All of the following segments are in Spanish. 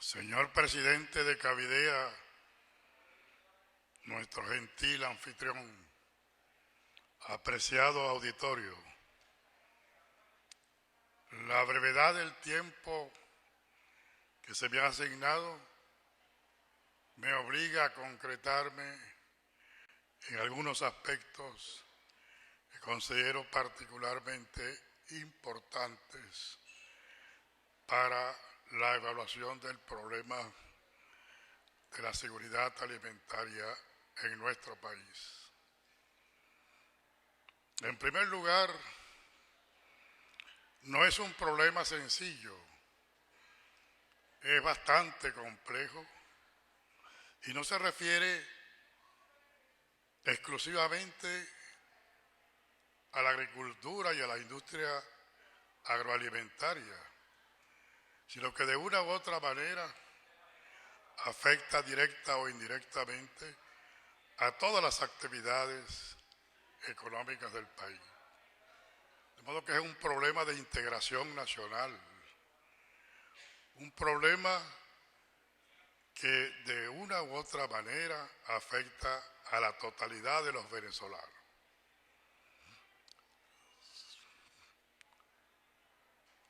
Señor presidente de Cavidea, nuestro gentil anfitrión, apreciado auditorio, la brevedad del tiempo que se me ha asignado me obliga a concretarme en algunos aspectos que considero particularmente importantes para la evaluación del problema de la seguridad alimentaria en nuestro país. En primer lugar, no es un problema sencillo, es bastante complejo y no se refiere exclusivamente a la agricultura y a la industria agroalimentaria, sino que de una u otra manera afecta directa o indirectamente a todas las actividades económicas del país. De modo que es un problema de integración nacional, un problema que de una u otra manera afecta a la totalidad de los venezolanos.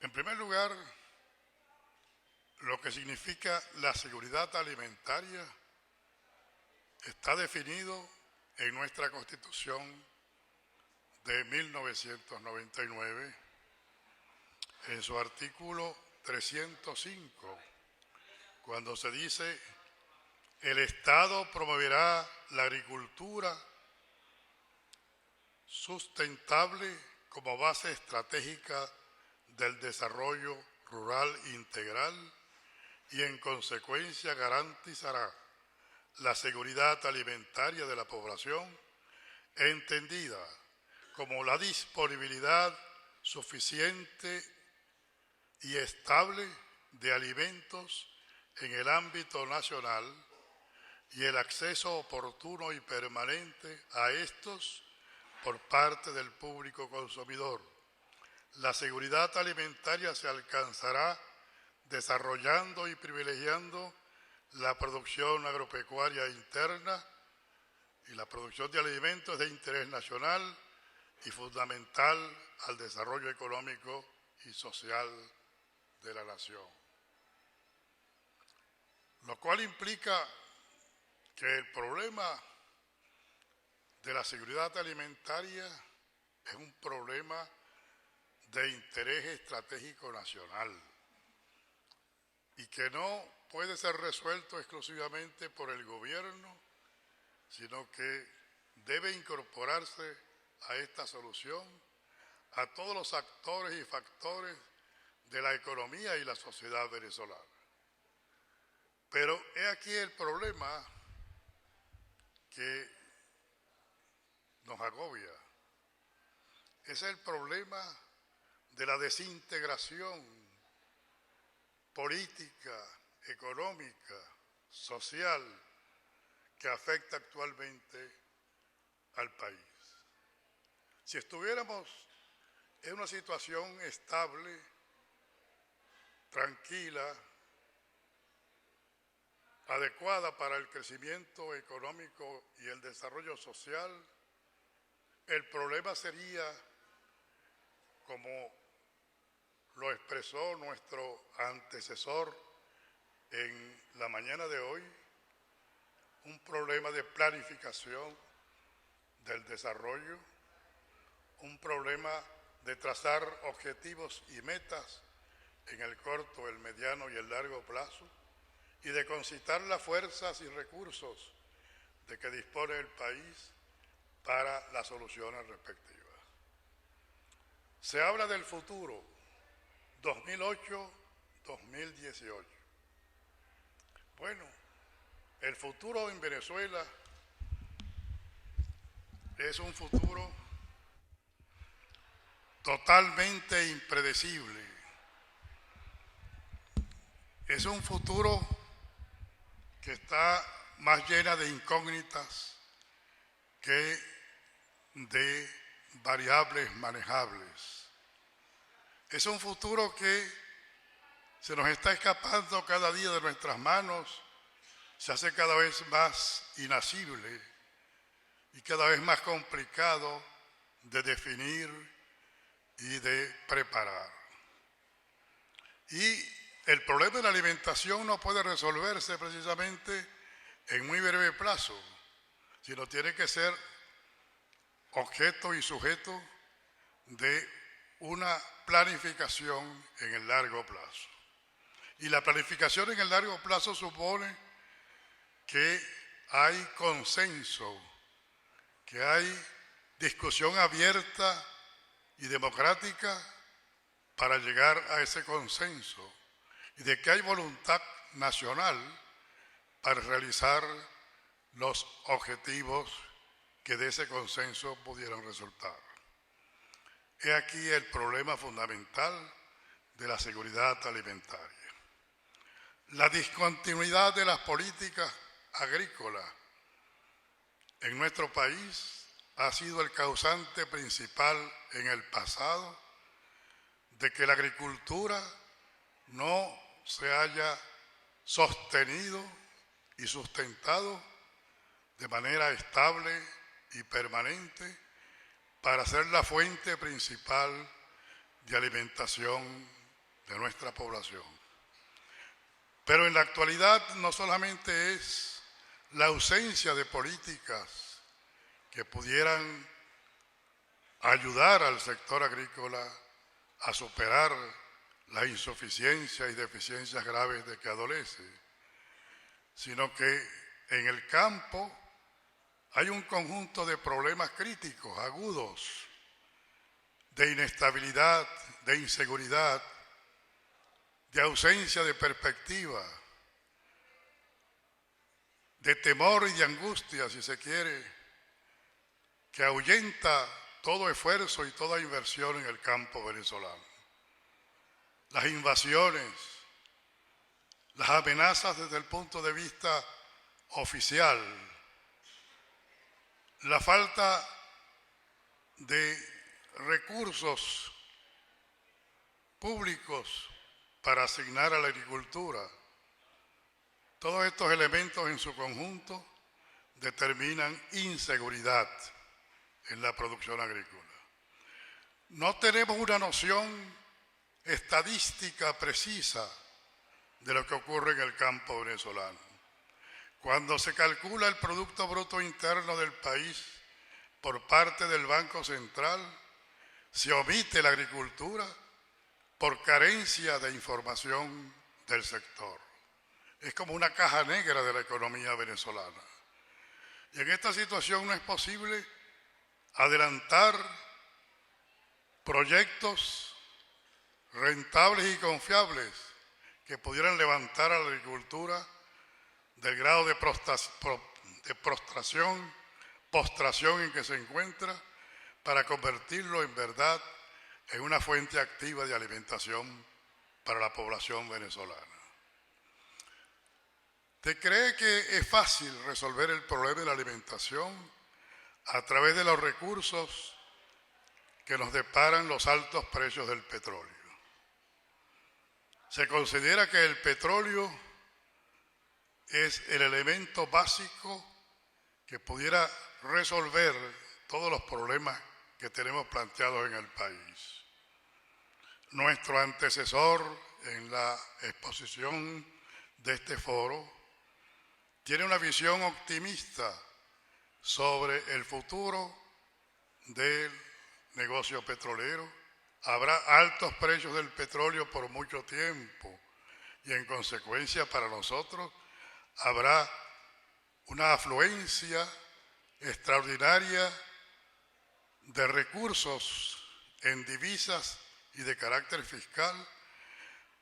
En primer lugar, lo que significa la seguridad alimentaria está definido en nuestra Constitución de 1999, en su artículo 305, cuando se dice: el Estado promoverá la agricultura sustentable como base estratégica del desarrollo rural integral y en consecuencia garantizará la seguridad alimentaria de la población, entendida como la disponibilidad suficiente y estable de alimentos en el ámbito nacional y el acceso oportuno y permanente a estos por parte del público consumidor. La seguridad alimentaria se alcanzará desarrollando y privilegiando la producción agropecuaria interna y la producción de alimentos de interés nacional y fundamental al desarrollo económico y social de la nación. Lo cual implica que el problema de la seguridad alimentaria es un problema de interés estratégico nacional y que no puede ser resuelto exclusivamente por el gobierno, sino que debe incorporarse a esta solución a todos los actores y factores de la economía y la sociedad venezolana. Pero he aquí el problema que nos agobia. Es el problema de la desintegración política, económica, social que afecta actualmente al país. Si estuviéramos en una situación estable, tranquila, adecuada para el crecimiento económico y el desarrollo social, el problema sería, como lo expresó nuestro antecesor en la mañana de hoy, un problema de planificación del desarrollo, un problema de trazar objetivos y metas en el corto, el mediano y el largo plazo, y de concitar las fuerzas y recursos de que dispone el país para las soluciones respectivas. Se habla del futuro, 2008-2018. Bueno, el futuro en Venezuela es un futuro totalmente impredecible. Es un futuro que está más llena de incógnitas que de variables manejables. Es un futuro que se nos está escapando cada día de nuestras manos, se hace cada vez más inasible y cada vez más complicado de definir y de preparar. Y el problema de la alimentación no puede resolverse precisamente en muy breve plazo, sino tiene que ser objeto y sujeto de una planificación en el largo plazo. Y la planificación en el largo plazo supone que hay consenso, que hay discusión abierta y democrática para llegar a ese consenso y de que hay voluntad nacional para realizar los objetivos que de ese consenso pudieran resultar. He aquí el problema fundamental de la seguridad alimentaria. La discontinuidad de las políticas agrícolas en nuestro país ha sido el causante principal en el pasado de que la agricultura no se haya sostenido y sustentado de manera estable y permanente para ser la fuente principal de alimentación de nuestra población. Pero en la actualidad no solamente es la ausencia de políticas que pudieran ayudar al sector agrícola a superar las insuficiencias y deficiencias graves de que adolece, sino que en el campo hay un conjunto de problemas críticos, agudos, de inestabilidad, de inseguridad, de ausencia de perspectiva, de temor y de angustia, si se quiere, que ahuyenta todo esfuerzo y toda inversión en el campo venezolano. Las invasiones, las amenazas desde el punto de vista oficial, la falta de recursos públicos para asignar a la agricultura. Todos estos elementos en su conjunto determinan inseguridad en la producción agrícola. No tenemos una noción estadística precisa de lo que ocurre en el campo venezolano. Cuando se calcula el Producto Bruto Interno del país por parte del Banco Central, se omite la agricultura por carencia de información del sector. Es como una caja negra de la economía venezolana. Y en esta situación no es posible adelantar proyectos rentables y confiables que pudieran levantar a la agricultura del grado de postración en que se encuentra para convertirlo en verdad en una fuente activa de alimentación para la población venezolana. ¿Te cree que es fácil resolver el problema de la alimentación a través de los recursos que nos deparan los altos precios del petróleo? Se considera que el petróleo es el elemento básico que pudiera resolver todos los problemas que tenemos planteados en el país. Nuestro antecesor en la exposición de este foro tiene una visión optimista sobre el futuro del negocio petrolero. Habrá altos precios del petróleo por mucho tiempo y en consecuencia para nosotros habrá una afluencia extraordinaria de recursos en divisas y de carácter fiscal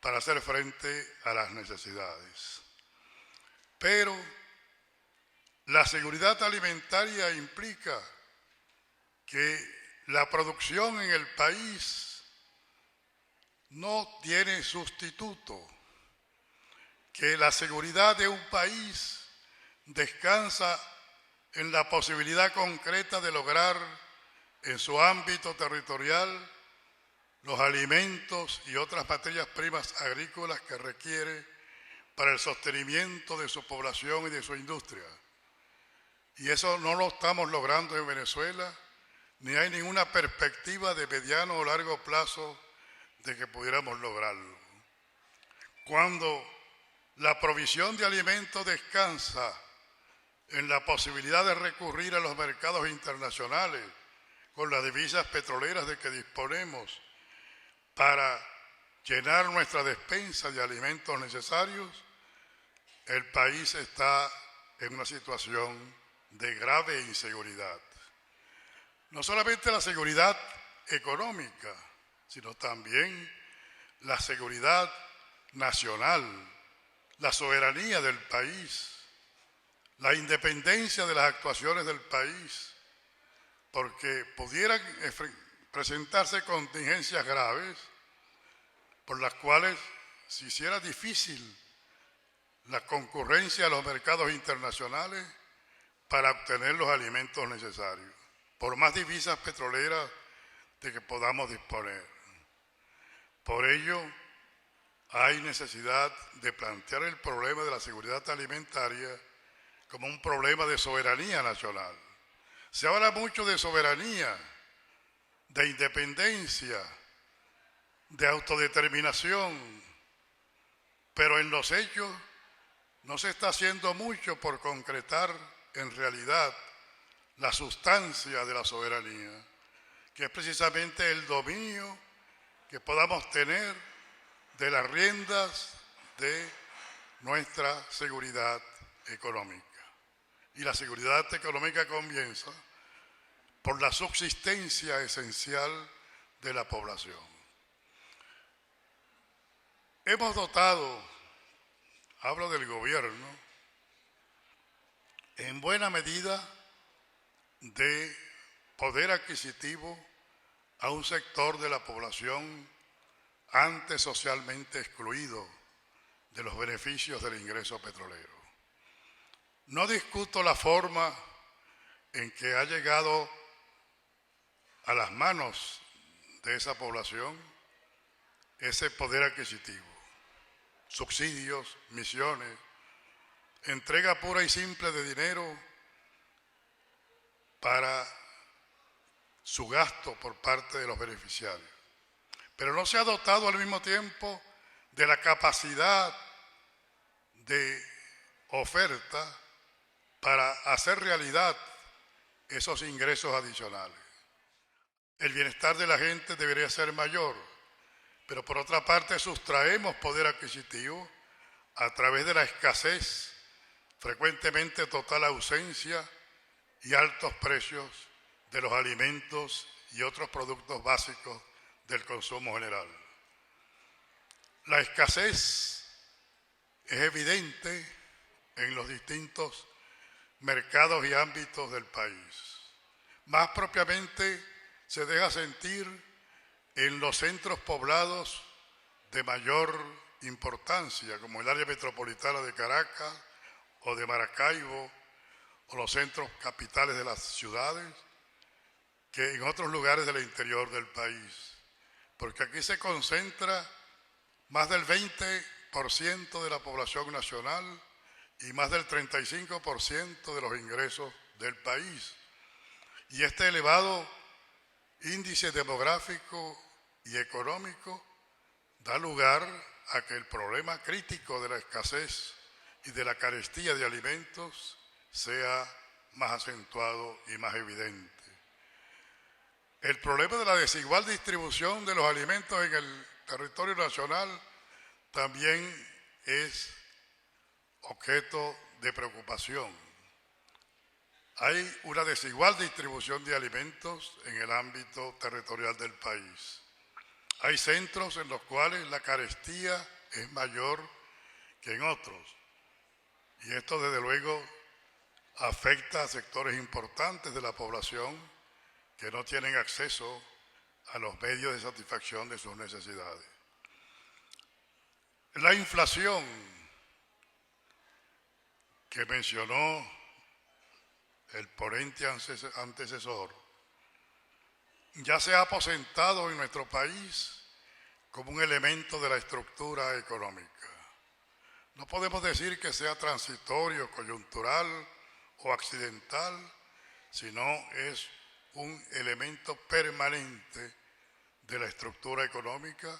para hacer frente a las necesidades. Pero la seguridad alimentaria implica que la producción en el país no tiene sustituto, que la seguridad de un país descansa en la posibilidad concreta de lograr en su ámbito territorial los alimentos y otras materias primas agrícolas que requiere para el sostenimiento de su población y de su industria. Y eso no lo estamos logrando en Venezuela, ni hay ninguna perspectiva de mediano o largo plazo de que pudiéramos lograrlo. Cuando la provisión de alimentos descansa en la posibilidad de recurrir a los mercados internacionales con las divisas petroleras de que disponemos para llenar nuestra despensa de alimentos necesarios, el país está en una situación de grave inseguridad. No solamente la seguridad económica, sino también la seguridad nacional, la soberanía del país, la independencia de las actuaciones del país, porque pudieran presentarse contingencias graves por las cuales se hiciera difícil la concurrencia a los mercados internacionales para obtener los alimentos necesarios, por más divisas petroleras de que podamos disponer. Por ello, hay necesidad de plantear el problema de la seguridad alimentaria como un problema de soberanía nacional. Se habla mucho de soberanía, de independencia, de autodeterminación, pero en los hechos no se está haciendo mucho por concretar en realidad la sustancia de la soberanía, que es precisamente el dominio que podamos tener de las riendas de nuestra seguridad económica. Y la seguridad económica comienza por la subsistencia esencial de la población. Hemos dotado, hablo del gobierno, en buena medida de poder adquisitivo a un sector de la población antes socialmente excluido de los beneficios del ingreso petrolero. No discuto la forma en que ha llegado a las manos de esa población ese poder adquisitivo, subsidios, misiones, entrega pura y simple de dinero para su gasto por parte de los beneficiarios. Pero no se ha dotado al mismo tiempo de la capacidad de oferta para hacer realidad esos ingresos adicionales. El bienestar de la gente debería ser mayor, pero por otra parte sustraemos poder adquisitivo a través de la escasez, frecuentemente total ausencia y altos precios de los alimentos y otros productos básicos del consumo general. La escasez es evidente en los distintos mercados y ámbitos del país. Más propiamente se deja sentir en los centros poblados de mayor importancia, como el área metropolitana de Caracas o de Maracaibo, o los centros capitales de las ciudades, que en otros lugares del interior del país. Porque aquí se concentra más del 20% de la población nacional y más del 35% de los ingresos del país. Y este elevado índice demográfico y económico da lugar a que el problema crítico de la escasez y de la carestía de alimentos sea más acentuado y más evidente. El problema de la desigual distribución de los alimentos en el territorio nacional también es objeto de preocupación. Hay una desigual distribución de alimentos en el ámbito territorial del país. Hay centros en los cuales la carestía es mayor que en otros. Y esto, desde luego, afecta a sectores importantes de la población que no tienen acceso a los medios de satisfacción de sus necesidades. La inflación que mencionó el ponente antecesor ya se ha aposentado en nuestro país como un elemento de la estructura económica. No podemos decir que sea transitorio, coyuntural o accidental, sino es un elemento permanente de la estructura económica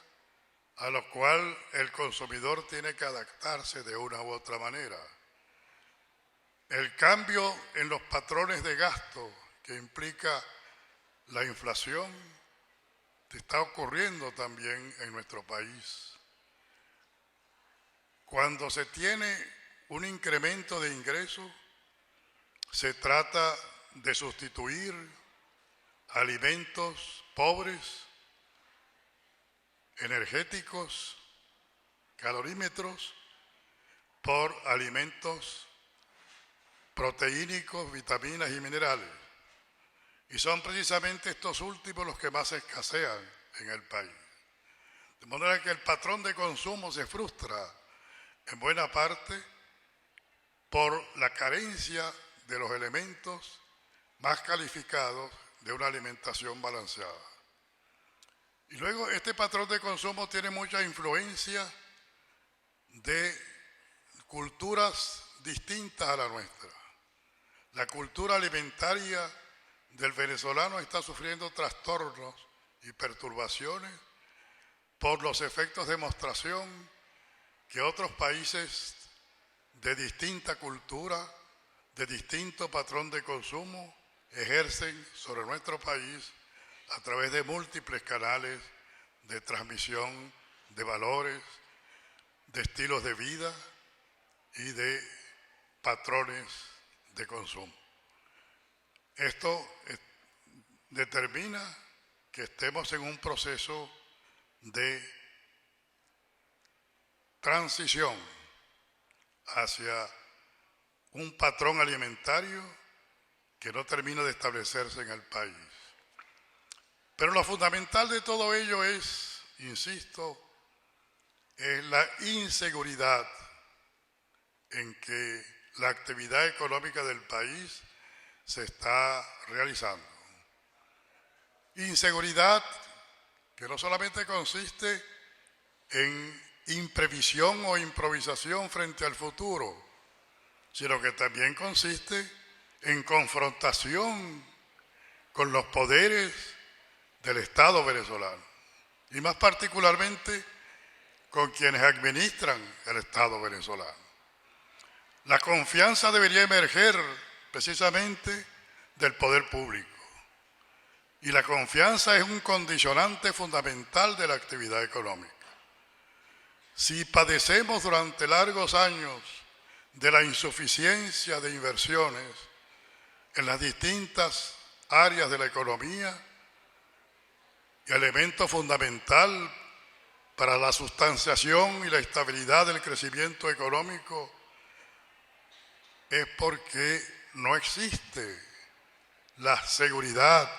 a lo cual el consumidor tiene que adaptarse de una u otra manera. El cambio en los patrones de gasto que implica la inflación está ocurriendo también en nuestro país. Cuando se tiene un incremento de ingresos, se trata de sustituir alimentos pobres, energéticos, calorímetros, por alimentos proteínicos, vitaminas y minerales. Y son precisamente estos últimos los que más escasean en el país. De manera que el patrón de consumo se frustra en buena parte por la carencia de los elementos más calificados de una alimentación balanceada. Y luego este patrón de consumo tiene mucha influencia de culturas distintas a la nuestra. La cultura alimentaria del venezolano está sufriendo trastornos y perturbaciones por los efectos de demostración que otros países de distinta cultura, de distinto patrón de consumo, ejercen sobre nuestro país a través de múltiples canales de transmisión de valores, de estilos de vida y de patrones de consumo. Esto determina que estemos en un proceso de transición hacia un patrón alimentario que no termina de establecerse en el país. Pero lo fundamental de todo ello es, insisto, es la inseguridad en que la actividad económica del país se está realizando. Inseguridad que no solamente consiste en imprevisión o improvisación frente al futuro, sino que también consiste en confrontación con los poderes del Estado venezolano y más particularmente con quienes administran el Estado venezolano. La confianza debería emerger precisamente del poder público y la confianza es un condicionante fundamental de la actividad económica. Si padecemos durante largos años de la insuficiencia de inversiones en las distintas áreas de la economía, elemento fundamental para la sustanciación y la estabilidad del crecimiento económico, es porque no existe la seguridad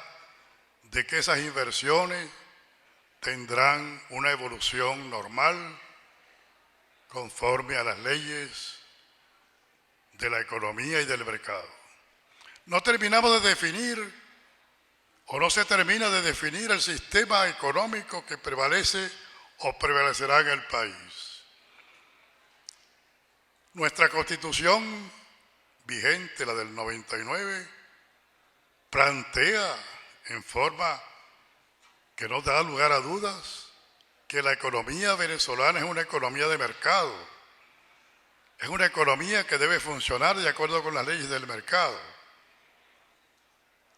de que esas inversiones tendrán una evolución normal conforme a las leyes de la economía y del mercado. No terminamos de definir o no se termina de definir el sistema económico que prevalece o prevalecerá en el país. Nuestra Constitución vigente, la del 99, plantea en forma que no da lugar a dudas que la economía venezolana es una economía de mercado. Es una economía que debe funcionar de acuerdo con las leyes del mercado,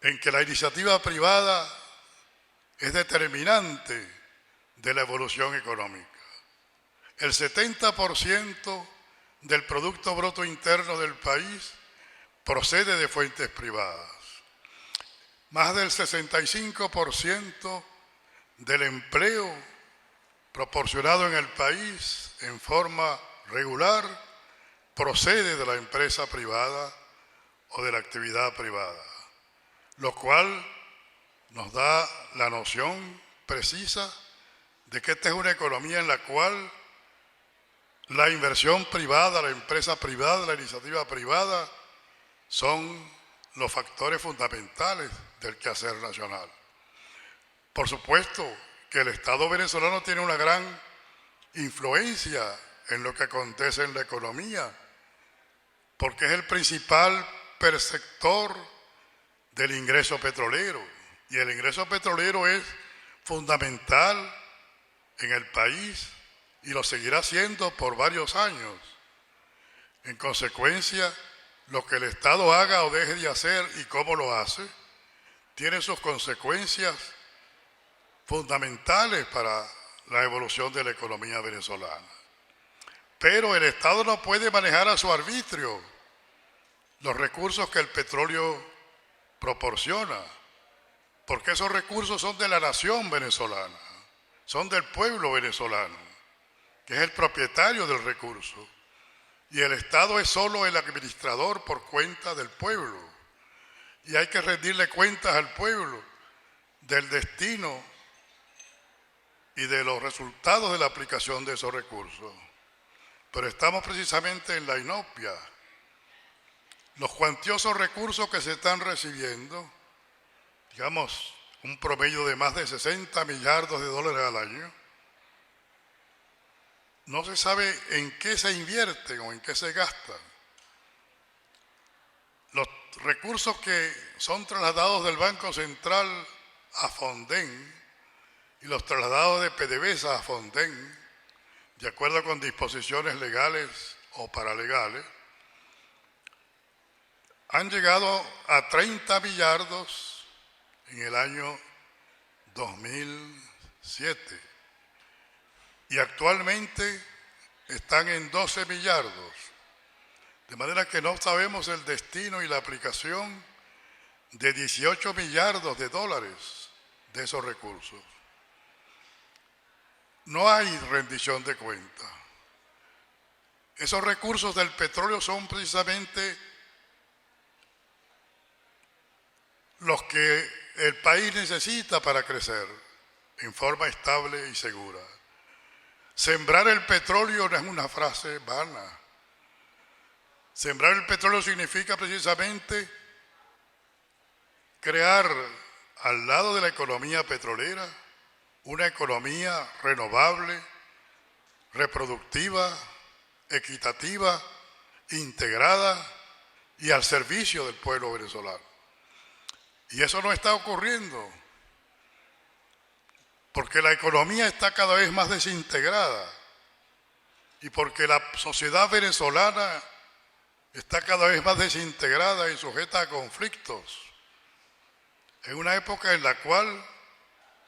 en que la iniciativa privada es determinante de la evolución económica. El 70% del Producto Bruto Interno del país procede de fuentes privadas. Más del 65% del empleo proporcionado en el país en forma regular procede de la empresa privada o de la actividad privada, lo cual nos da la noción precisa de que esta es una economía en la cual la inversión privada, la empresa privada, la iniciativa privada son los factores fundamentales del quehacer nacional. Por supuesto que el Estado venezolano tiene una gran influencia en lo que acontece en la economía, porque es el principal perceptor del ingreso petrolero. Y el ingreso petrolero es fundamental en el país y lo seguirá siendo por varios años. En consecuencia, lo que el Estado haga o deje de hacer y cómo lo hace, tiene sus consecuencias fundamentales para la evolución de la economía venezolana. Pero el Estado no puede manejar a su arbitrio los recursos que el petróleo proporciona, porque esos recursos son de la nación venezolana, son del pueblo venezolano, que es el propietario del recurso, y el Estado es solo el administrador por cuenta del pueblo, y hay que rendirle cuentas al pueblo del destino y de los resultados de la aplicación de esos recursos. Pero estamos precisamente en la inopia. Los cuantiosos recursos que se están recibiendo, digamos, un promedio de más de 60 millardos de dólares al año, no se sabe en qué se invierten o en qué se gastan. Los recursos que son trasladados del Banco Central a Fonden y los trasladados de PDVSA a Fonden, de acuerdo con disposiciones legales o paralegales, han llegado a 30 millardos en el año 2007 y actualmente están en 12 millardos, de manera que no sabemos el destino y la aplicación de 18 millardos de dólares de esos recursos. No hay rendición de cuentas. Esos recursos del petróleo son precisamente los que el país necesita para crecer en forma estable y segura. Sembrar el petróleo no es una frase vana. Sembrar el petróleo significa precisamente crear al lado de la economía petrolera una economía renovable, reproductiva, equitativa, integrada y al servicio del pueblo venezolano. Y eso no está ocurriendo, porque la economía está cada vez más desintegrada y porque la sociedad venezolana está cada vez más desintegrada y sujeta a conflictos, en una época en la cual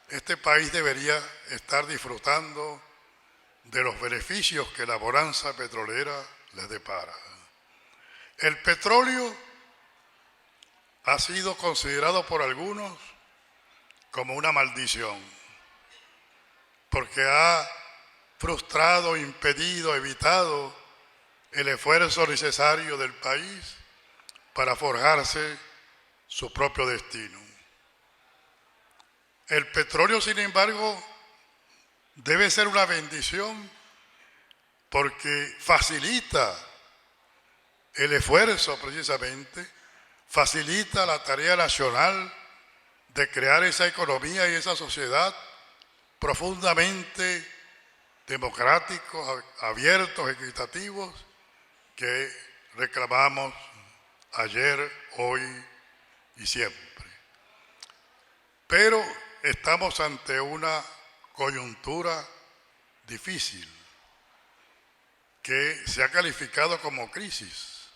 este país debería estar disfrutando de los beneficios que la bonanza petrolera les depara. El petróleo ha sido considerado por algunos como una maldición, porque ha frustrado, impedido, evitado el esfuerzo necesario del país para forjarse su propio destino. El petróleo, sin embargo, debe ser una bendición porque facilita el esfuerzo precisamente, facilita la tarea nacional de crear esa economía y esa sociedad profundamente democráticos, abiertos, equitativos, que reclamamos ayer, hoy y siempre. Pero estamos ante una coyuntura difícil que se ha calificado como crisis.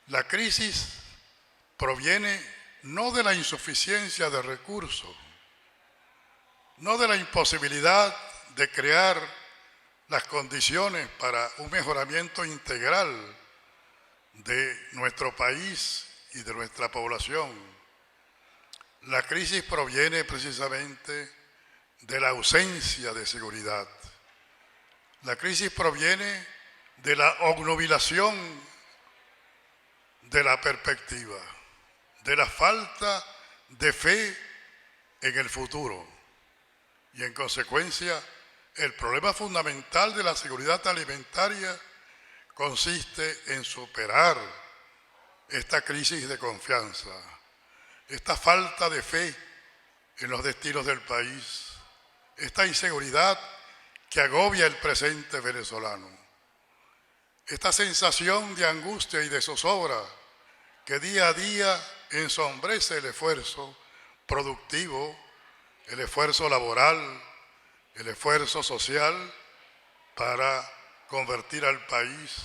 La crisis proviene no de la insuficiencia de recursos, no de la imposibilidad de crear las condiciones para un mejoramiento integral de nuestro país y de nuestra población. La crisis proviene precisamente de la ausencia de seguridad. La crisis proviene de la obnubilación de la perspectiva, de la falta de fe en el futuro. Y en consecuencia, el problema fundamental de la seguridad alimentaria consiste en superar esta crisis de confianza, esta falta de fe en los destinos del país, esta inseguridad que agobia el presente venezolano, esta sensación de angustia y de zozobra que día a día ensombrece el esfuerzo productivo, el esfuerzo laboral, el esfuerzo social para convertir al país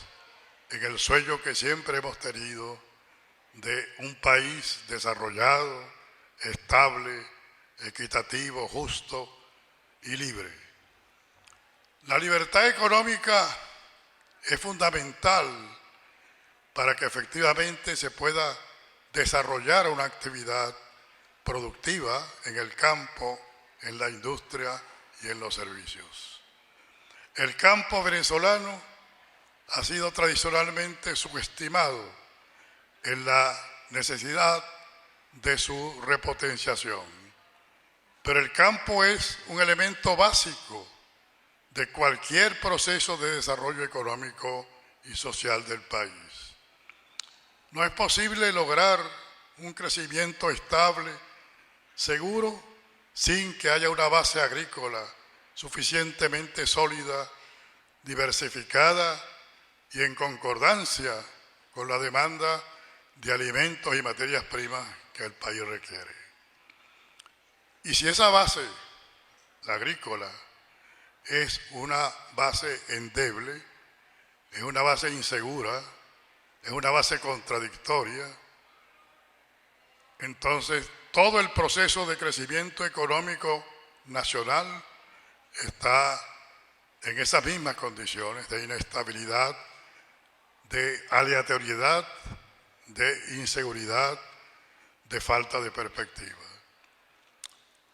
en el sueño que siempre hemos tenido de un país desarrollado, estable, equitativo, justo y libre. La libertad económica es fundamental para que efectivamente se pueda desarrollar una actividad productiva en el campo, en la industria y en los servicios. El campo venezolano ha sido tradicionalmente subestimado en la necesidad de su repotenciación, pero el campo es un elemento básico de cualquier proceso de desarrollo económico y social del país. No es posible lograr un crecimiento estable, seguro, sin que haya una base agrícola suficientemente sólida, diversificada y en concordancia con la demanda de alimentos y materias primas que el país requiere. Y si esa base, la agrícola, es una base endeble, es una base insegura, es una base contradictoria, entonces todo el proceso de crecimiento económico nacional está en esas mismas condiciones de inestabilidad, de aleatoriedad, de inseguridad, de falta de perspectiva.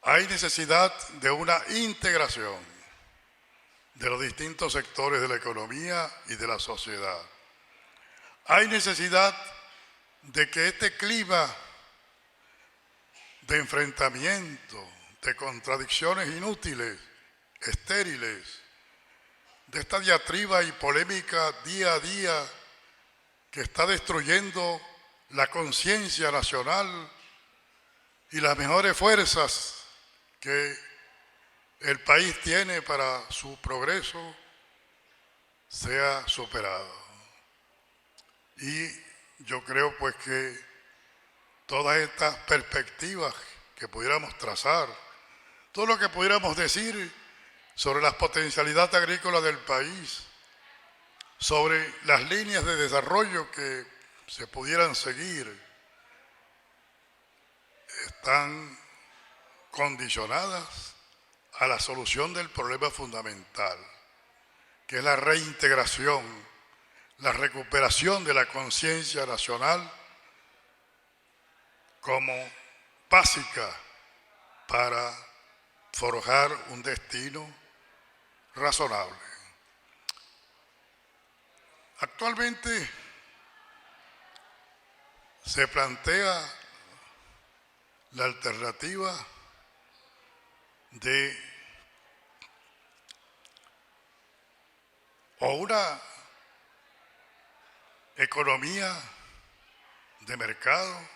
Hay necesidad de una integración de los distintos sectores de la economía y de la sociedad. Hay necesidad de que este clima de enfrentamiento, de contradicciones inútiles, estériles, de esta diatriba y polémica día a día que está destruyendo la conciencia nacional y las mejores fuerzas que el país tiene para su progreso, sea superado. Y yo creo pues que todas estas perspectivas que pudiéramos trazar, todo lo que pudiéramos decir sobre las potencialidades agrícolas del país, sobre las líneas de desarrollo que se pudieran seguir, están condicionadas a la solución del problema fundamental, que es la reintegración, la recuperación de la conciencia nacional como básica para forjar un destino razonable. Actualmente se plantea la alternativa de o una economía de mercado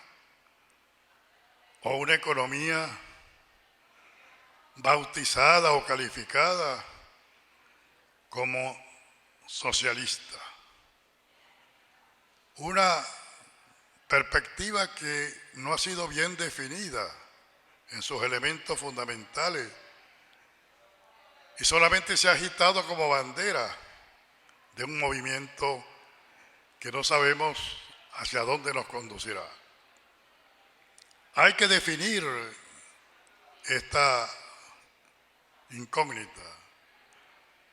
o una economía bautizada o calificada como socialista. Una perspectiva que no ha sido bien definida en sus elementos fundamentales y solamente se ha agitado como bandera de un movimiento que no sabemos hacia dónde nos conducirá. Hay que definir esta incógnita.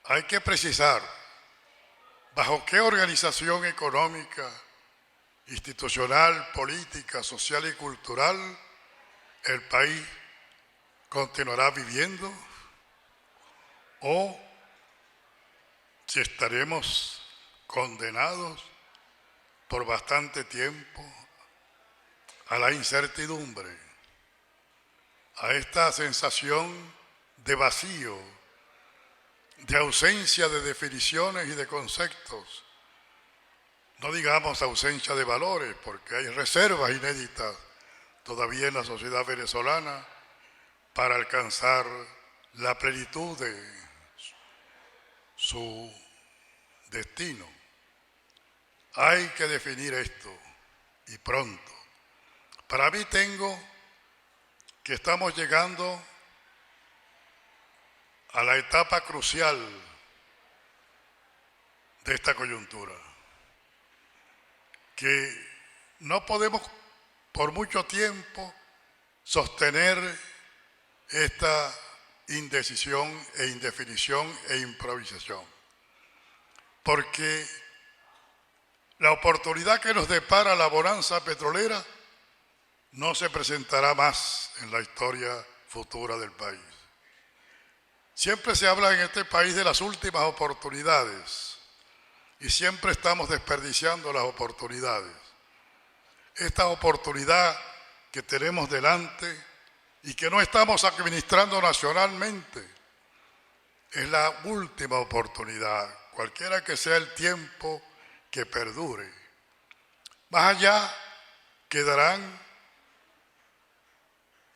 Hay que precisar bajo qué organización económica, institucional, política, social y cultural el país continuará viviendo o si estaremos condenados por bastante tiempo a la incertidumbre, a esta sensación de vacío, de ausencia de definiciones y de conceptos. No digamos ausencia de valores, porque hay reservas inéditas todavía en la sociedad venezolana para alcanzar la plenitud de su destino. Hay que definir esto y pronto. Para mí tengo que estamos llegando a la etapa crucial de esta coyuntura, que no podemos por mucho tiempo sostener esta indecisión e indefinición e improvisación, porque la oportunidad que nos depara la bonanza petrolera no se presentará más en la historia futura del país. Siempre se habla en este país de las últimas oportunidades y siempre estamos desperdiciando las oportunidades. Esta oportunidad que tenemos delante y que no estamos administrando nacionalmente es la última oportunidad, cualquiera que sea el tiempo que perdure. Más allá quedarán,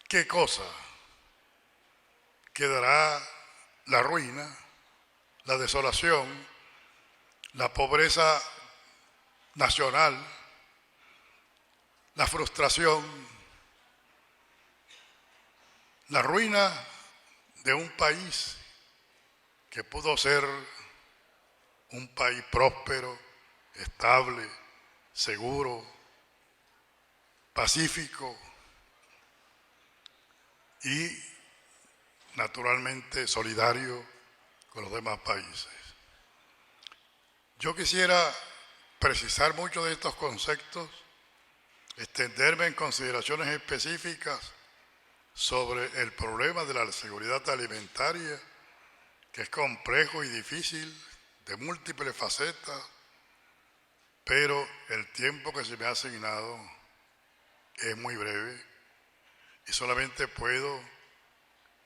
¿qué cosa? Quedará la ruina, la desolación, la pobreza nacional, la frustración, la ruina de un país que pudo ser un país próspero, estable, seguro, pacífico y naturalmente solidario con los demás países. Yo quisiera precisar muchos de estos conceptos, extenderme en consideraciones específicas sobre el problema de la seguridad alimentaria, que es complejo y difícil, de múltiples facetas, pero el tiempo que se me ha asignado es muy breve y solamente puedo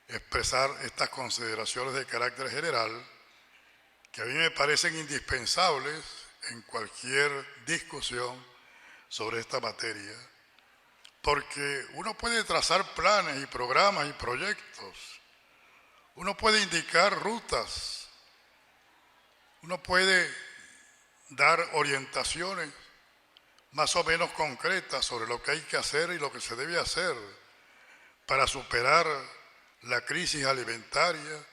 expresar estas consideraciones de carácter general que a mí me parecen indispensables en cualquier discusión sobre esta materia, porque uno puede trazar planes y programas y proyectos, uno puede indicar rutas, uno puede dar orientaciones más o menos concretas sobre lo que hay que hacer y lo que se debe hacer para superar la crisis alimentaria,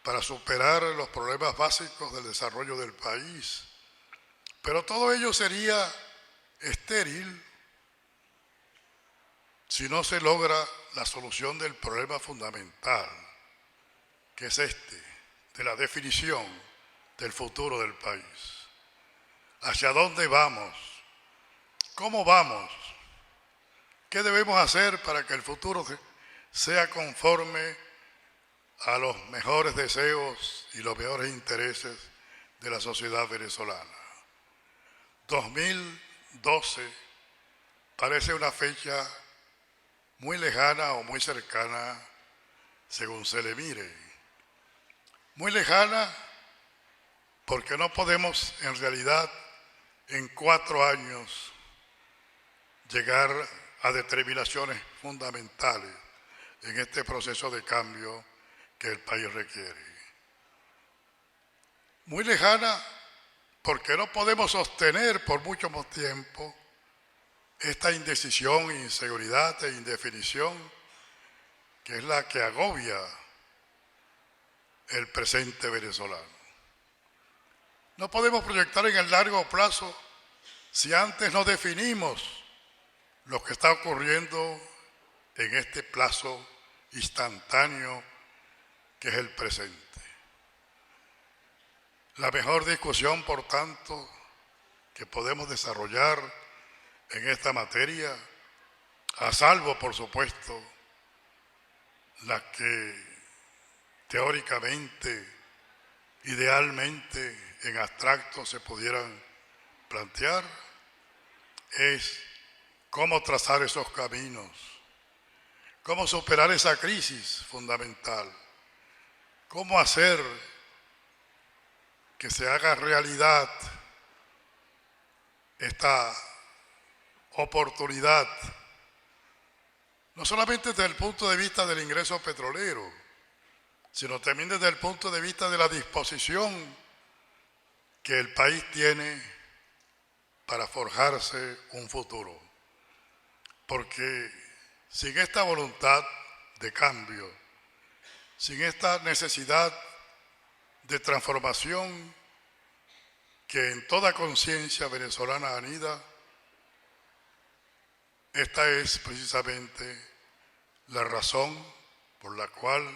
para superar los problemas básicos del desarrollo del país. Pero todo ello sería estéril si no se logra la solución del problema fundamental, que es este, de la definición del futuro del país. ¿Hacia dónde vamos? ¿Cómo vamos? ¿Qué debemos hacer para que el futuro sea conforme a los mejores deseos y los mejores intereses de la sociedad venezolana? 2012 parece una fecha muy lejana o muy cercana según se le mire. Muy lejana porque no podemos en realidad en 4 años llegar a determinaciones fundamentales en este proceso de cambio que el país requiere. Muy lejana porque no podemos sostener por mucho más tiempo esta indecisión, inseguridad e indefinición que es la que agobia el presente venezolano. No podemos proyectar en el largo plazo si antes no definimos lo que está ocurriendo en este plazo instantáneo que es el presente. La mejor discusión, por tanto, que podemos desarrollar en esta materia, a salvo, por supuesto, las que teóricamente, idealmente, en abstracto se pudieran plantear, es cómo trazar esos caminos, cómo superar esa crisis fundamental, cómo hacer que se haga realidad esta oportunidad no solamente desde el punto de vista del ingreso petrolero, sino también desde el punto de vista de la disposición que el país tiene para forjarse un futuro. Porque sin esta voluntad de cambio, sin esta necesidad de transformación que en toda conciencia venezolana anida, esta es precisamente la razón por la cual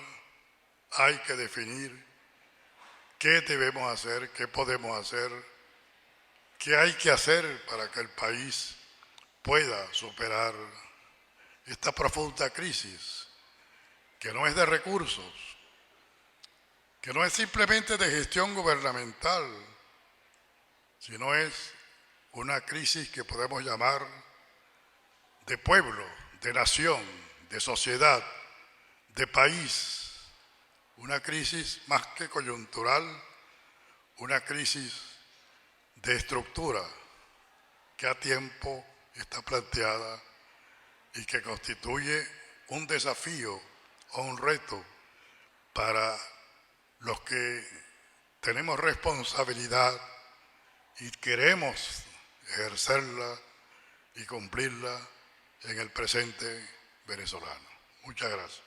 hay que definir qué debemos hacer, qué podemos hacer, qué hay que hacer para que el país pueda superar esta profunda crisis, que no es de recursos, que no es simplemente de gestión gubernamental, sino es una crisis que podemos llamar de pueblo, de nación, de sociedad, de país, una crisis más que coyuntural, una crisis de estructura que a tiempo está planteada y que constituye un desafío o un reto para los que tenemos responsabilidad y queremos ejercerla y cumplirla en el presente venezolano. Muchas gracias.